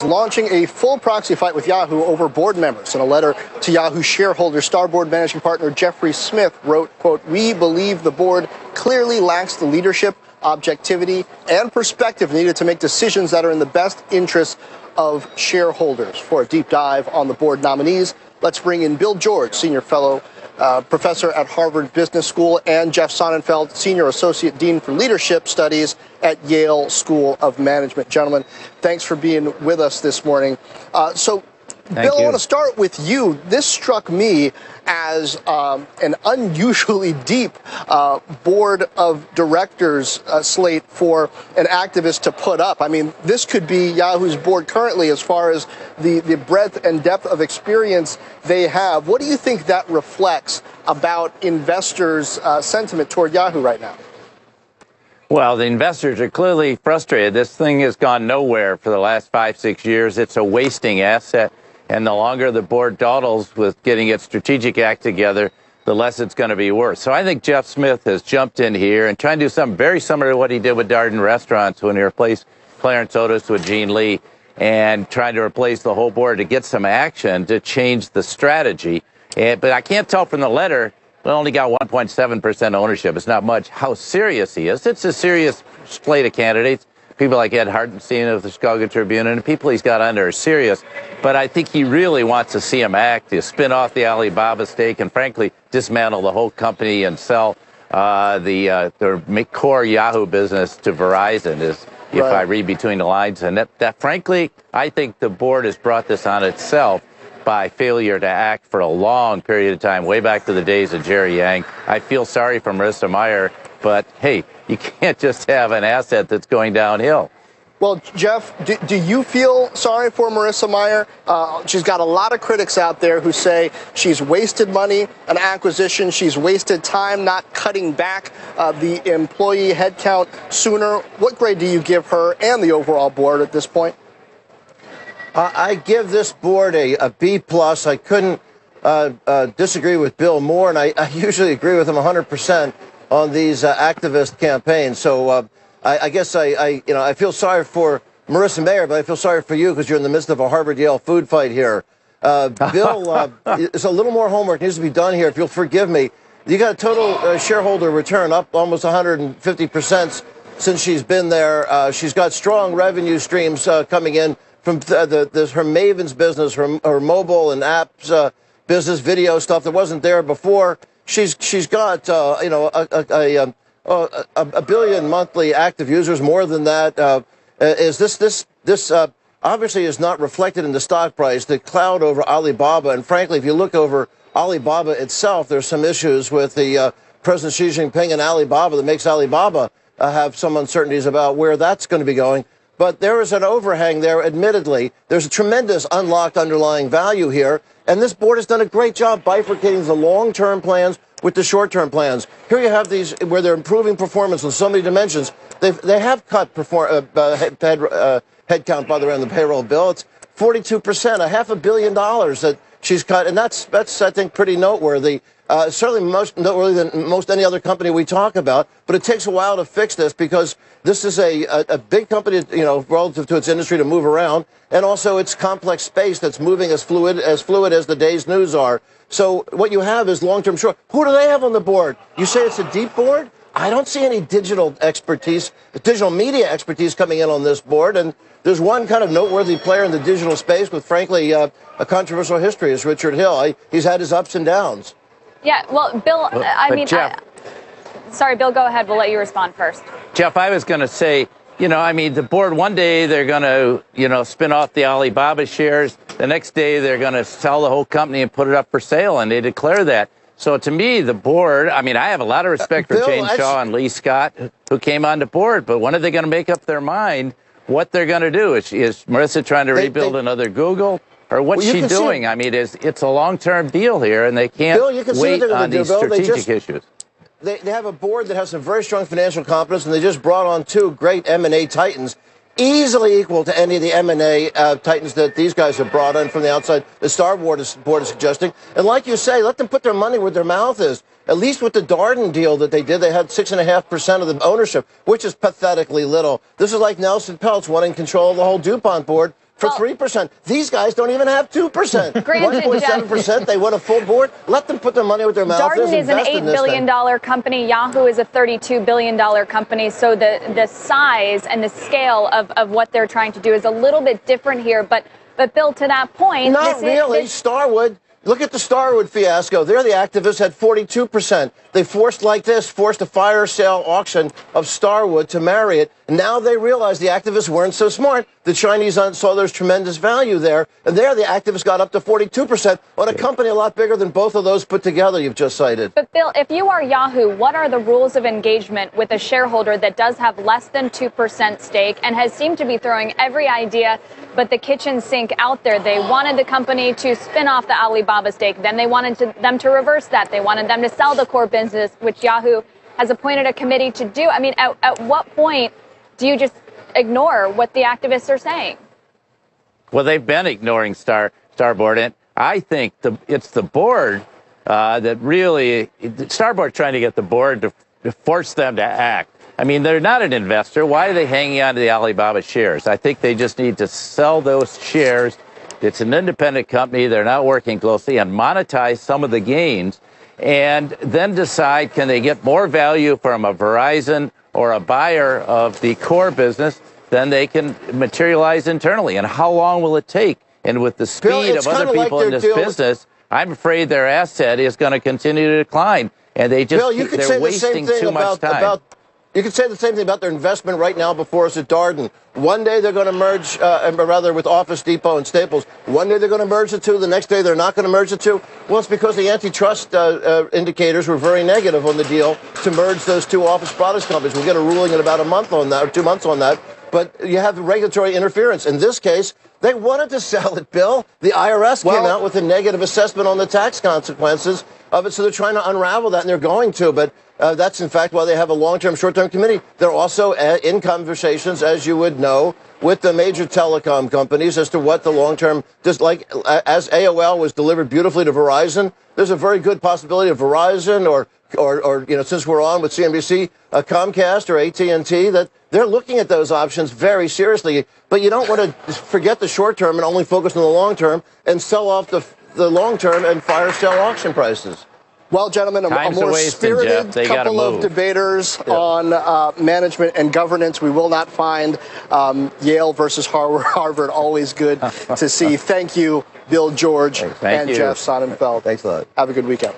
launching a full proxy fight with Yahoo over board members. In a letter to Yahoo shareholders, Starboard managing partner Jeffrey Smith wrote, quote, "We believe the board clearly lacks the leadership, objectivity, and perspective needed to make decisions that are in the best interests of shareholders." For a deep dive on the board nominees, let's bring in Bill George, senior fellow professor at Harvard Business School, and Jeff Sonnenfeld, Senior Associate Dean for Leadership Studies at Yale School of Management. Gentlemen, thanks for being with us this morning. Bill, I want to start with you. This struck me as an unusually deep board of directors slate for an activist to put up. I mean, this could be Yahoo's board currently as far as the breadth and depth of experience they have. What do you think that reflects about investors' sentiment toward Yahoo right now? Well, the investors are clearly frustrated. This thing has gone nowhere for the last 5-6 years. It's a wasting asset. And the longer the board dawdles with getting its strategic act together, the less it's going to be worth. So I think Jeff Smith has jumped in here and trying to do something very similar to what he did with Darden Restaurants when he replaced Clarence Otis with Gene Lee, and trying to replace the whole board to get some action to change the strategy. But I can't tell from the letter, we only got 1.7% ownership. It's not much. How serious he is. It's a serious slate of candidates. People like Ed Hartenstein of the Chicago Tribune, and the people he's got under are serious. But I think he really wants to see him act, to spin off the Alibaba stake and, frankly, dismantle the whole company and sell the core Yahoo business to Verizon, if I read between the lines. And that, frankly, I think the board has brought this on itself by failure to act for a long period of time, way back to the days of Jerry Yang. I feel sorry for Marissa Mayer, but, hey, you can't just have an asset that's going downhill. Well, Jeff, do you feel sorry for Marissa Mayer? She's got a lot of critics out there who say she's wasted money on acquisition. She's wasted time not cutting back the employee headcount sooner. What grade do you give her and the overall board at this point? I give this board a B+. I couldn't disagree with Bill more, and I usually agree with him 100% on these activist campaigns. So I guess I feel sorry for Marissa Mayer, but I feel sorry for you because you're in the midst of a Harvard-Yale food fight here. Bill, it's a little more homework needs to be done here, if you'll forgive me. You got a total shareholder return up almost 150% since she's been there. She's got strong revenue streams coming in from her Maven's business, her mobile and apps business, video stuff that wasn't there before. She's got a billion monthly active users, more than that. This obviously is not reflected in the stock price. The cloud over Alibaba, and frankly, if you look over Alibaba itself, there's some issues with the President Xi Jinping and Alibaba that makes Alibaba have some uncertainties about where that's going to be going. But there is an overhang there, admittedly. There's a tremendous unlocked underlying value here. And this board has done a great job bifurcating the long-term plans with the short-term plans. Here you have these where they're improving performance on so many dimensions. They have cut headcount, by the way, on the payroll bill. It's 42%, $500 million that she's cut. And that's I think, pretty noteworthy. Certainly most noteworthy than most any other company we talk about. But it takes a while to fix this because this is a big company, relative to its industry to move around. And also it's complex space that's moving as fluid as the day's news are. So what you have is long-term short. Who do they have on the board? You say it's a deep board? I don't see any digital expertise, digital media expertise coming in on this board. And there's one kind of noteworthy player in the digital space with, frankly, a controversial history is Richard Hill. He's had his ups and downs. Yeah, well, Bill, sorry, Bill, go ahead. We'll let you respond first. Jeff, I was going to say, the board, one day they're going to, spin off the Alibaba shares. The next day they're going to sell the whole company and put it up for sale, and they declare that. So to me, the board, I have a lot of respect for Bill, Jane Shaw and Lee Scott, who came on the board, but when are they going to make up their mind what they're going to do? Is Marissa trying to rebuild another Google? Or what's she doing? It's a long-term deal here, and they can't wait on these strategic issues. They have a board that has some very strong financial competence, and they just brought on two great M&A titans, easily equal to any of the M&A titans that these guys have brought in from the outside, the Starboard board is suggesting. And like you say, let them put their money where their mouth is. At least with the Darden deal that they did, they had 6.5% of the ownership, which is pathetically little. This is like Nelson Peltz wanting control of the whole DuPont board for 3%. These guys don't even have 2%. 1.7%. They want a full board. Let them put their money with their mouth. Darden is an $8 billion company. Yahoo is a $32 billion company. So the size and the scale of what they're trying to do is a little bit different here. But Bill, to that point, not really. Starwood. Look at the Starwood fiasco. There, the activists had 42%. They forced a fire sale auction of Starwood to Marriott. And now they realize the activists weren't so smart. The Chinese saw there's tremendous value there. And there, the activists got up to 42% on a company a lot bigger than both of those put together you've just cited. But, Bill, if you are Yahoo, what are the rules of engagement with a shareholder that does have less than 2% stake and has seemed to be throwing every idea but the kitchen sink out there? They wanted the company to spin off the Alibaba stake. Then they wanted them to reverse that. They wanted them to sell the core business, which Yahoo has appointed a committee to do. I mean, at what point do you just ignore what the activists are saying? Well, they've been ignoring Starboard, and I think it's the board that really, Starboard trying to get the board to force them to act. I mean, they're not an investor. Why are they hanging on to the Alibaba shares? I think they just need to sell those shares. It's an independent company. They're not working closely, and monetize some of the gains, and then decide, can they get more value from a Verizon or a buyer of the core business than they can materialize internally? And how long will it take? And with the speed of other people in this business, I'm afraid their asset is going to continue to decline. And they just, they're wasting too much time. You could say the same thing about their investment right now before us at Darden. One day they're going to merge, with Office Depot and Staples. One day they're going to merge the two. The next day they're not going to merge the two. Well, it's because the antitrust indicators were very negative on the deal to merge those two office products companies. We'll get a ruling in about a month on that, or 2 months on that. But you have regulatory interference. In this case, they wanted to sell it, Bill. The IRS came out with a negative assessment on the tax consequences of it, so they're trying to unravel that, and they're going to. But that's, in fact, why they have a long-term, short-term committee. They're also in conversations, as you would know, with the major telecom companies as to what the long-term, just like as AOL was delivered beautifully to Verizon, there's a very good possibility of Verizon or since we're on with CNBC, Comcast or AT&T, that they're looking at those options very seriously. But you don't want to forget the short term and only focus on the long term and sell off the long term and fire sale auction prices. Well, gentlemen, a more spirited couple of debaters on management and governance. We will not find Yale versus Harvard. Always good to see. Thank you, Bill George and Jeff Sonnenfeld. Thanks a lot. Have a good weekend.